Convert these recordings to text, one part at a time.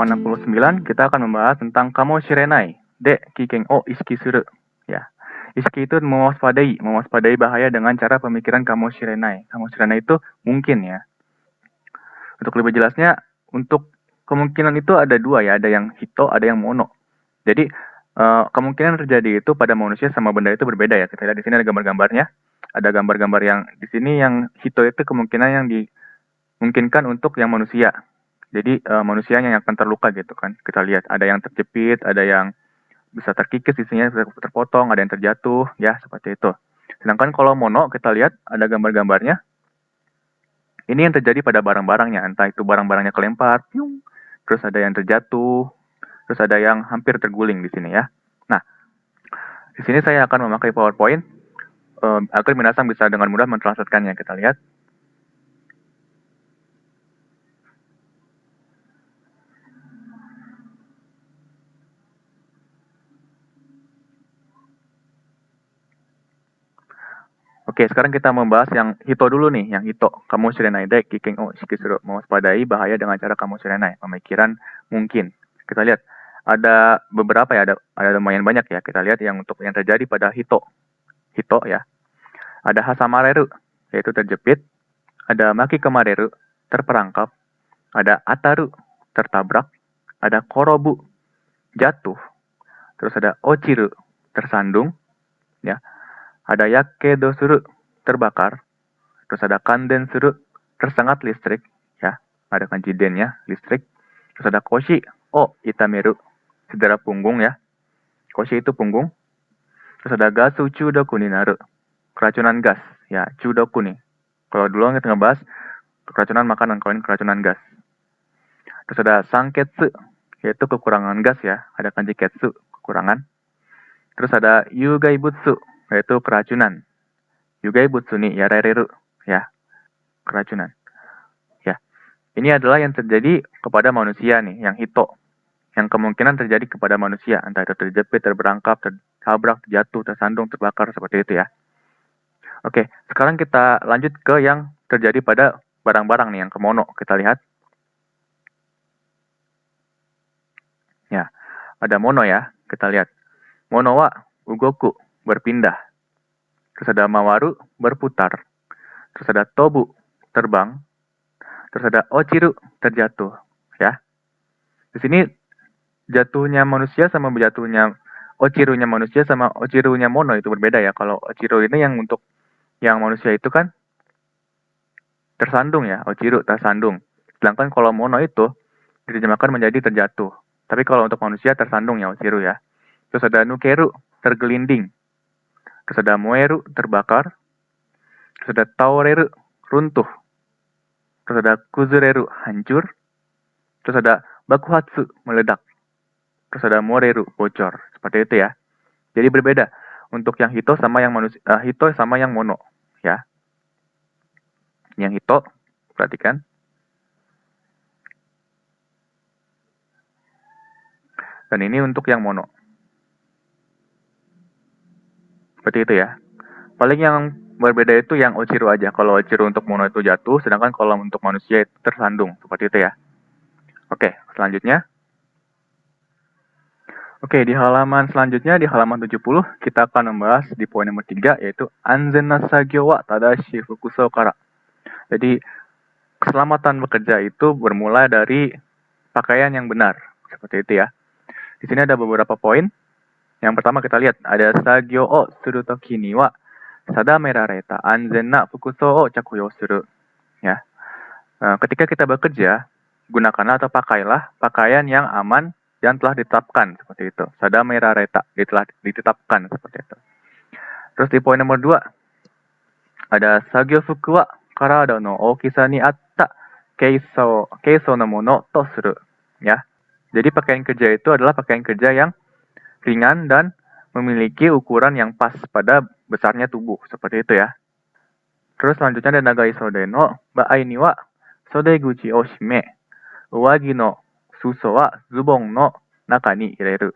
halaman 69 kita akan membahas tentang kamoshirenai de kiken o isiki suru. Ya. Isiki itu mewaspadai bahaya dengan cara pemikiran kamoshirenai. Kamoshirenai itu mungkin ya. Untuk lebih jelasnya, untuk kemungkinan itu ada dua ya, ada yang hito, ada yang mono. Jadi kemungkinan terjadi itu pada manusia sama benda itu berbeda ya. Kita lihat di sini ada gambar-gambarnya. Ada gambar-gambar yang di sini yang hito itu kemungkinan yang dimungkinkan untuk yang manusia. Jadi manusianya yang akan terluka gitu kan. Kita lihat ada yang terjepit, ada yang bisa terkikis, isinya terpotong, ada yang terjatuh, ya seperti itu. Sedangkan kalau mono kita lihat ada gambar-gambarnya. Ini yang terjadi pada barang-barangnya, entah itu barang-barangnya kelempar, terus ada yang terjatuh, terus ada yang hampir terguling di sini ya. Nah, di sini saya akan memakai PowerPoint agar minasang bisa dengan mudah mentranslatekannya. Kita lihat. Oke, sekarang kita membahas yang hito dulu nih, yang hito. Kamoshirenai de kiken o shikisuru. Mewaspadai bahaya dengan cara kamoshirenai. Pemikiran mungkin. Kita lihat, ada beberapa ya, ada lumayan banyak ya. Kita lihat yang untuk yang terjadi pada hito. Hito ya. Ada hasamareru, yaitu terjepit. Ada makikemareru, terperangkap. Ada ataru, tertabrak. Ada korobu, jatuh. Terus ada ochiru, tersandung. Ya. Ada yakedo suru, terbakar. Terus ada kanden suru, tersengat listrik. Ya, ada kanji dennya, listrik. Terus ada koshi o itameru, cedera punggung ya. Koshi itu punggung. Terus ada gasu chudoku ni naru, keracunan gas. Ya, chudoku nih. Kalau dulu kita ngebahas keracunan makanan, kalau ini keracunan gas. Terus ada sanketsu, yaitu kekurangan gas ya. Ada kanji ketsu, kekurangan. Terus ada yugai butsu, yaitu keracunan. Yugai butsu ni yarereru, ya, keracunan. Ya, ini adalah yang terjadi kepada manusia nih, yang hito. Yang kemungkinan terjadi kepada manusia, entah itu terjepit, terperangkap, tertabrak, jatuh, tersandung, terbakar, seperti itu ya. Oke, sekarang kita lanjut ke yang terjadi pada barang-barang nih, yang kemono. Kita lihat. Ya, ada mono ya, kita lihat. Mono wa ugoku, berpindah. Terus ada mawaru, berputar. Terus ada tobu, terbang. Terus ada ochiru, terjatuh. Ya. Di sini jatuhnya manusia sama jatuhnya ochirunya manusia sama ochirunya mono itu berbeda ya. Kalau ochiru ini yang untuk yang manusia itu kan tersandung ya, ochiru tersandung. Sedangkan kalau mono itu diterjemahkan menjadi terjatuh. Tapi kalau untuk manusia tersandung ya, ochiru ya. Terus ada nukeru, tergelinding. Terus ada moeru, terbakar. Terus ada taoreru, runtuh. Terus ada kuzureru, hancur. Terus ada bakuhatsu, meledak. Terus ada moreru, bocor. Seperti itu ya. Jadi berbeda untuk yang hito sama yang manusia, hito sama yang mono ya. Yang hito, perhatikan. Dan ini untuk yang mono. Seperti itu ya. Paling yang berbeda itu yang ochiru aja. Kalau ochiru untuk mono itu jatuh, sedangkan kalau untuk manusia itu tersandung. Seperti itu ya. Oke, selanjutnya. Oke, di halaman selanjutnya, di halaman 70, kita akan membahas di poin nomor 3, yaitu Anzen na sagyo wa tadashi fukuso kara. Jadi, keselamatan bekerja itu bermula dari pakaian yang benar. Seperti itu ya. Di sini ada beberapa poin. Yang pertama kita lihat, ada sagyo o suru toki ni wa sadamerareta anzen na fukuso o chakuyo suru. Ya. Ketika kita bekerja, gunakanlah atau pakailah pakaian yang aman yang telah ditetapkan seperti itu. Sadamerareta, telah ditetapkan seperti itu. Terus di poin nomor 2, ada sagyo fuku wa karada no okisa ni atta keiso no mono to suru. Ya. Jadi pakaian kerja itu adalah pakaian kerja yang ringan dan memiliki ukuran yang pas pada besarnya tubuh. Seperti itu ya. Terus selanjutnya ada nagai sode no baai ni wa sode guchi o shime uwagi no suso wa zubong no naka ni ireru.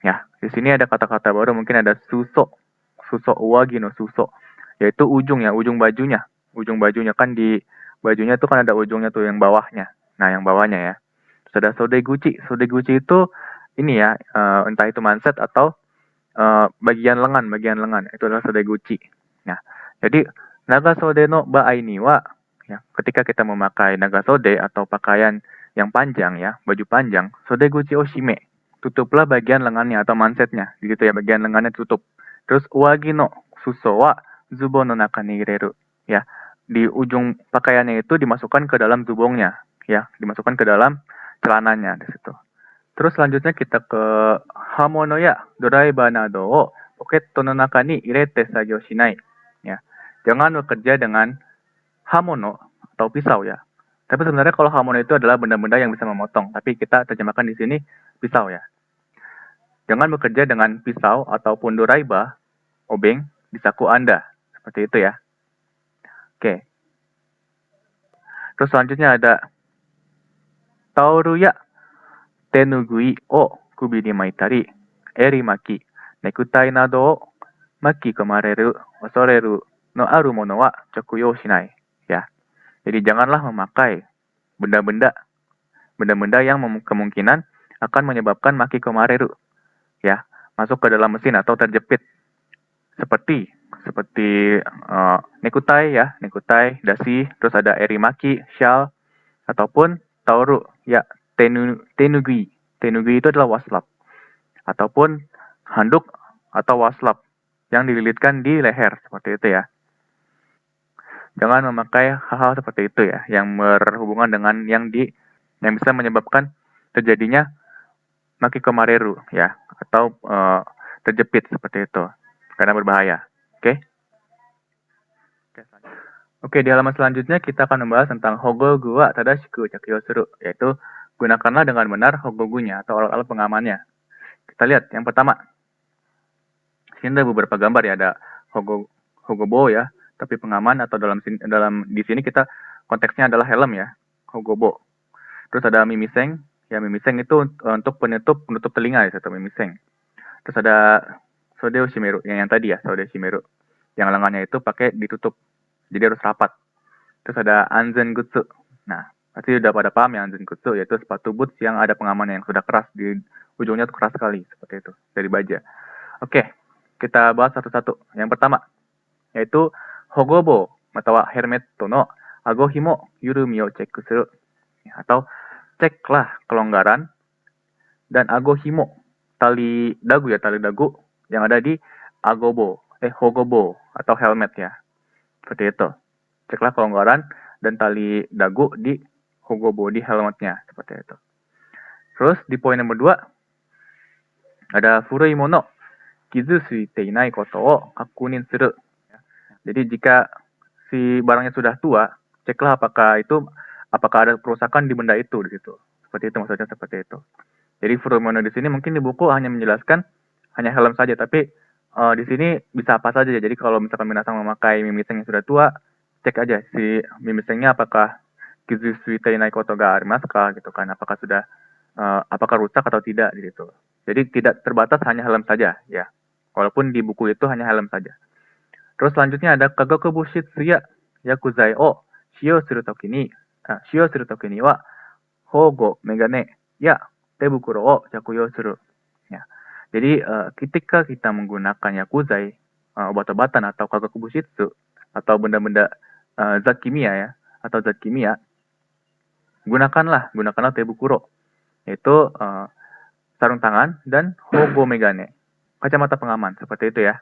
Ya, di sini ada kata-kata baru, mungkin ada suso uwagi no suso, yaitu ujung ya, ujung bajunya. Ujung bajunya kan di bajunya tuh kan ada ujungnya tuh yang bawahnya. Nah, yang bawahnya ya. Terus ada sodeguchi. Sodeguchi itu ini ya, entah itu manset atau bagian lengan. Itu adalah sodeguchi. Nah, jadi nagasode no baai ni wa, ya, ketika kita memakai nagasode atau pakaian yang panjang ya, baju panjang, sodeguchi o shime. Tutuplah bagian lengannya atau mansetnya, gitu ya, bagian lengannya tutup. Terus uwagi no suso wa zubon no naka ni ireru. Ya, di ujung pakaiannya itu dimasukkan ke dalam zubongnya, ya, dimasukkan ke dalam celananya di situ. Terus selanjutnya kita ke hamono ya doraiba nado o poketo no naka ni irete sagyo shinai. Ya. Jangan bekerja dengan hamono atau pisau ya. Tapi sebenarnya kalau hamono itu adalah benda-benda yang bisa memotong, tapi kita terjemahkan di sini pisau ya. Jangan bekerja dengan pisau ataupun doraiba, obeng, di saku Anda. Seperti itu ya. Oke. Terus selanjutnya ada taoru ya tenugui o kubi ni maitari, eri maki, nekutai nado o maki komareru, osoreru no aru mono wa chokuyo shinai. Ya. Jadi janganlah memakai benda-benda yang kemungkinan akan menyebabkan maki komareru. Ya, masuk ke dalam mesin atau terjepit. Seperti nekutai ya, nekutai, dasi, terus ada erimaki, shawl, ataupun tauru ya, tenugui. Tenugui itu adalah waslap. Ataupun handuk atau waslap yang dililitkan di leher, seperti itu ya. Jangan memakai hal-hal seperti itu ya, yang berhubungan dengan yang bisa menyebabkan terjadinya maki komareru ya, atau terjepit seperti itu, karena berbahaya. Oke? Oke, di halaman selanjutnya kita akan membahas tentang hogogu wa tadashiku chakyo suru, yaitu gunakanlah dengan benar hogogunya atau alat-alat pengamannya. Kita lihat yang pertama. Sini ada beberapa gambar ya, ada hogobo ya, tapi pengaman atau di sini kita konteksnya adalah helm ya, hogobo. Terus ada mimiseng, ya mimiseng itu untuk penutup telinga ya, atau mimiseng. Terus ada sodeo shimeru, yang tadi ya, sodeo shimeru. Yang lengannya itu pakai ditutup, jadi harus rapat. Terus ada anzen gutsu. Nah, pasti udah pada paham ya anzen gutsu, yaitu sepatu boots yang ada pengamannya yang sudah keras, di ujungnya tuh keras sekali, seperti itu, dari baja. Oke, kita bahas satu-satu. Yang pertama, yaitu hogobo atau hermetto no ago himo yurumi o check suru. Atau ceklah kelonggaran dan ago himo, tali dagu yang ada di hogobo atau helmet ya. Seperti itu. Ceklah kelonggaran dan tali dagu di hogobo, di helmetnya, seperti itu. Terus di poin nomor 2 ada furui mono kizu suite inai koto o kakunin suru. Jadi jika si barangnya sudah tua, ceklah apakah ada kerusakan di benda itu di situ. Seperti itu maksudnya, seperti itu. Jadi furui mono di sini mungkin di buku hanya menjelaskan hanya helm saja, tapi di sini bisa apa saja. Jadi kalau misalkan binatang memakai mimiseng yang sudah tua, cek aja si mimisengnya apakah kizu suite inai koto ga arimasu ka gitu kan, apakah rusak atau tidak gitu. Jadi tidak terbatas hanya helm saja ya. Walaupun di buku itu hanya helm saja. Terus selanjutnya ada kagaku bushitsu ya yakuzai o shio suru toki ni wa hogo megane ya tebukuro o yakuyo suru. Ya. Jadi ketika kita menggunakan yakuzai, obat-obatan atau kagaku bushitsu atau benda-benda zat kimia ya, atau zat kimia, gunakanlah tebukuro, yaitu sarung tangan dan hogo megane, kacamata pengaman, seperti itu ya.